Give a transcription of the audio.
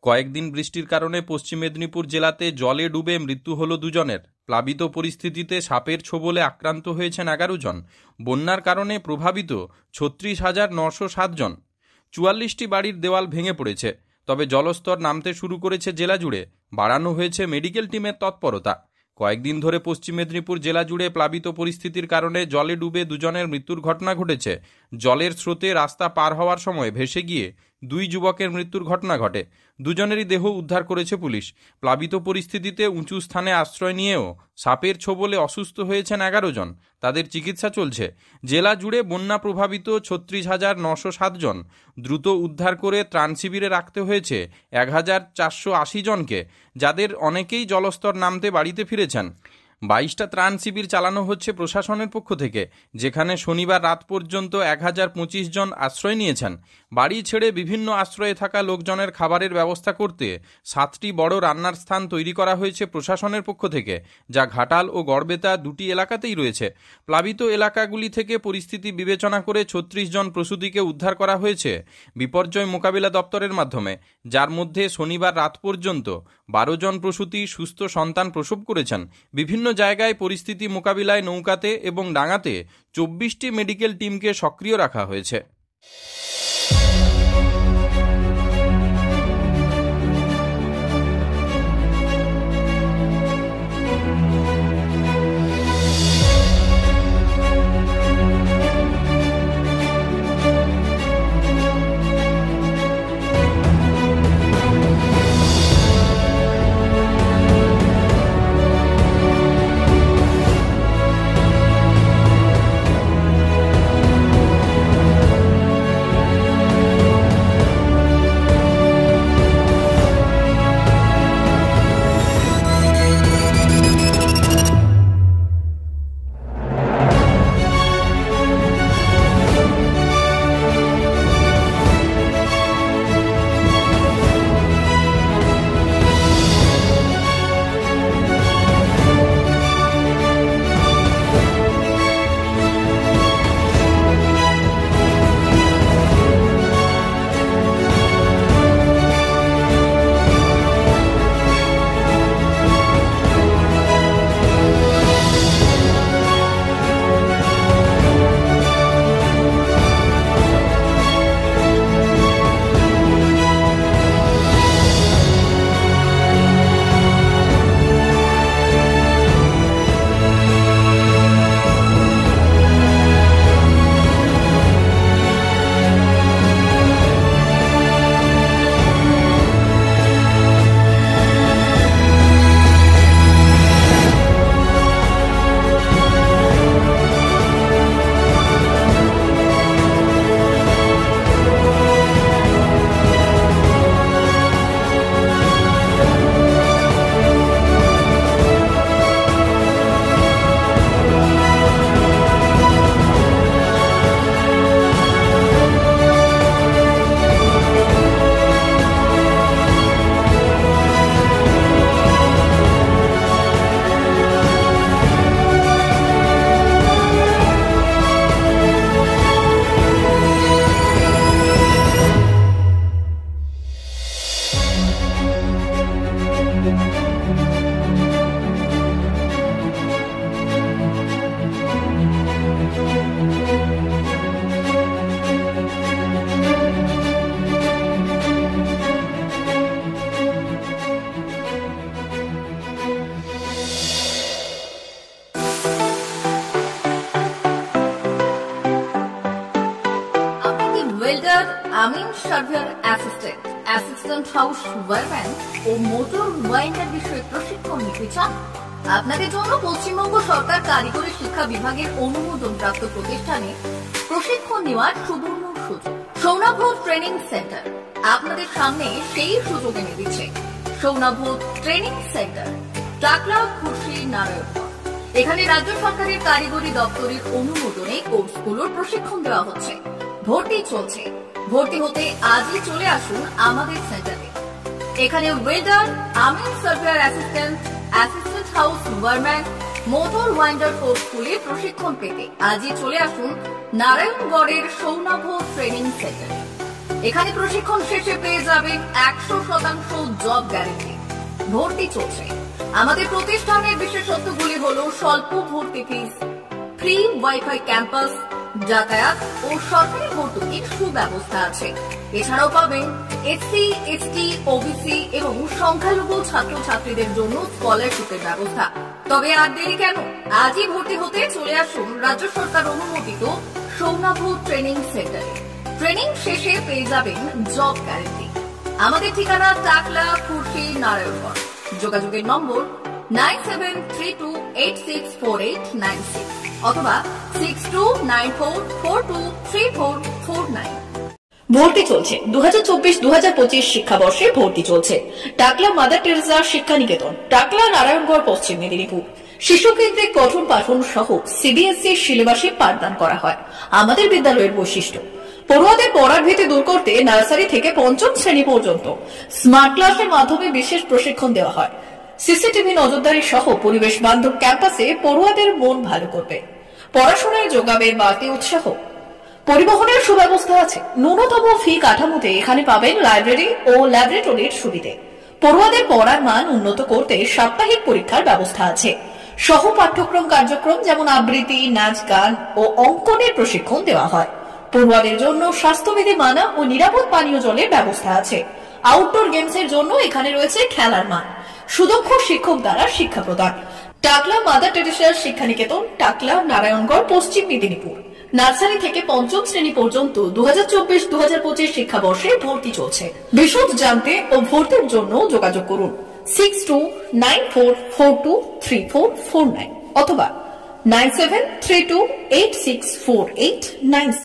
কয়েকদিন বৃষ্টির কারণে পশ্চিম মেদিনীপুর জেলাতে জলে ডুবে মৃত্যু হল 2 জনের। প্লাবিত পরিস্থিতিতে সাপের ছোবলে আক্রান্ত হয়েছেন 11 জন। বন্যার কারণে প্রভাবিত 36,907 জন। 44টি বাড়ির দেওয়াল ভেঙে পড়েছে। তবে জলস্তর নামতে শুরু করেছে জেলা জুড়ে। বাড়ানো হয়েছে মেডিকেল টিমের তৎপরতা। কয়েকদিন ধরে পশ্চিম মেদিনীপুর জেলা জুড়ে প্লাবিত পরিস্থিতির কারণে জলে ডুবে 2 জনের মৃত্যুর ঘটনা ঘটেছে। জলের স্রোতে রাস্তা পার হওয়ার সময় ভেসে গিয়ে 2 যুবকের মৃত্যুর ঘটনা ঘটে। 2 জনেরই দেহ উদ্ধার করেছে পুলিশ। প্লাবিত পরিস্থিতিতে উঁচু স্থানে আশ্রয় নিয়েও সাপের ছোবলে অসুস্থ হয়েছেন 11 জন। তাদের চিকিৎসা চলছে। জেলা জুড়ে বন্যা প্রভাবিত 36,907 জন। দ্রুত উদ্ধার করে ত্রাণ শিবিরে রাখতে হয়েছে 1,480 জনকে, যাদের অনেকেই জলস্তর নামতে বাড়িতে ফিরেছেন। 22টা ত্রাণ শিবির চালানো হচ্ছে প্রশাসনের পক্ষ থেকে, যেখানে শনিবার রাত পর্যন্ত 1,025 জন আশ্রয় নিয়েছেন। বাড়ি ছেড়ে বিভিন্ন আশ্রয়ে থাকা লোকজনের খাবারের ব্যবস্থা করতে 7টি বড় রান্নার স্থান তৈরি করা হয়েছে প্রশাসনের পক্ষ থেকে, যা ঘাটাল ও গড়বেতা 2টি এলাকাতেই রয়েছে। প্লাবিত এলাকাগুলি থেকে পরিস্থিতি বিবেচনা করে 36 জন প্রসূতিকে উদ্ধার করা হয়েছে বিপর্যয় মোকাবিলা দপ্তরের মাধ্যমে, যার মধ্যে শনিবার রাত পর্যন্ত 12 জন প্রসূতি সুস্থ সন্তান প্রসব করেছেন। বিভিন্ন জায়গায় পরিস্থিতি মোকাবিলায় নৌকাতে এবং ডাঙাতে 24টি মেডিকেল টিমকে সক্রিয় রাখা হয়েছে। আমিন সার্ভেয়ার অ্যাসিস্ট্যান্ট হাউস ওয়ারম্যান ও মোটর ওয়াইন্ডার বিষয়ে প্রশিক্ষণ নিতে চান? আপনাদের জন্য পশ্চিমবঙ্গ সরকার কারিগরি শিক্ষা বিভাগের অনুমোদন প্রাপ্ত প্রতিষ্ঠানে প্রশিক্ষণ নেওয়ার সুবর্ণ সুযোগ। সৌনাভ ট্রেনিং সেন্টার আপনাদের সামনে সেই সুযোগ এনে দিচ্ছে। সৌনাভ ট্রেনিং সেন্টার, টাকলা, খুশি, নারায়ণগড়। এখানে রাজ্য সরকারের কারিগরি দপ্তরের অনুমোদনে কোর্সগুলোর প্রশিক্ষণ দেওয়া হচ্ছে। ভর্তি চলছে। ভর্তি হতে আজই চলে আসুন আমাদের সেন্টারে। এখানে ওয়েল্ডার, আমিন surveyor assistant house wireman, motor winder কোর্সগুলি প্রশিক্ষণ পেতে আজই চলে আসুন নারায়ণগড়ের সৌনাভ ট্রেনিং সেন্টারে। এখানে প্রশিক্ষণ শেষে পেয়ে যাবেন 100% জব গ্যারান্টি। ভর্তি চলছে। আমাদের প্রতিষ্ঠানের বিশেষত্বগুলি হলো স্বল্প ভর্তি ফিস, ফ্রি ওয়াইফাই ক্যাম্পাস, যাতায়াত ও সরকারি ভর্তুকির সুব্যবস্থা আছে। এছাড়াও পাবেন এসসি, এসটি, ওবিসি এবং সংখ্যালঘু ছাত্রছাত্রীদের জন্য স্কলারশিপের ব্যবস্থা। তবে আর দেরি কেন, আজই ভর্তি হতে চলে আসুন রাজ্য সরকার অনুমোদিত সৌনাভ ট্রেনিং সেন্টারে। ট্রেনিং শেষে পেয়ে যাবেন জব গ্যারান্টি। আমাদের ঠিকানা টাকলা, খুরশি, নারায়ণগঞ্জ। যোগাযোগের নম্বর 9732864896 অথবা 6294423449। ভর্তি চলছে 2024-2025 শিক্ষাবর্ষে ভর্তি চলছে। টাকলা মাদার টেরেসা শিক্ষানিকেতন, টাকলা, নারায়ণগড়, পশ্চিম মেদিনীপুর। শিশু কেন্দ্রিক পঠন পাঠন সহ সিবিএসই সিলেবাসে পাঠদান করা হয়। আমাদের বিদ্যালয়ের বৈশিষ্ট্য: পড়ুয়াদের পড়ার ভীতি দূর করতে নার্সারি থেকে পঞ্চম শ্রেণী পর্যন্ত স্মার্ট ক্লাসের মাধ্যমে বিশেষ প্রশিক্ষণ দেওয়া হয়। সিসিটিভি নজরদারি সহ পরিবেশ বান্ধব ক্যাম্পাসে পড়ুয়াদের মন ভালো করবে। পড়াশোনায় যোগাবে বাড়তি উৎসাহ। পরিবহনের সুব্যবস্থা আছে। ন্যূনতম ফি কাঠামোতে এখানে পাবেন লাইব্রেরি ও ল্যাবরেটরির সুবিধে। পড়ুয়াদের পড়ার মান উন্নত করতে সাপ্তাহিক পরীক্ষার ব্যবস্থা আছে। সহ পাঠ্যক্রম কার্যক্রম যেমন আবৃত্তি, নাচ, গান ও অঙ্কনের প্রশিক্ষণ দেওয়া হয়। পড়ুয়াদের জন্য স্বাস্থ্যবিধি মানা ও নিরাপদ পানীয় জলের ব্যবস্থা আছে। আউটডোর গেমসের জন্য এখানে রয়েছে খেলার মাঠ। সুদক্ষ শিক্ষক দ্বারা শিক্ষা প্রদান। টাকলা মাদার টেরেসা শিক্ষানিকেতন, টাকলা, নারায়ণগড়, পশ্চিম মেদিনীপুর। নার্সারি থেকে পঞ্চম শ্রেণী পর্যন্ত 2024-2025 শিক্ষাবর্ষে ভর্তি চলছে। বিশদ জানতে ও ভর্তির জন্য যোগাযোগ করুন 6294423449 অথবা 9732864896।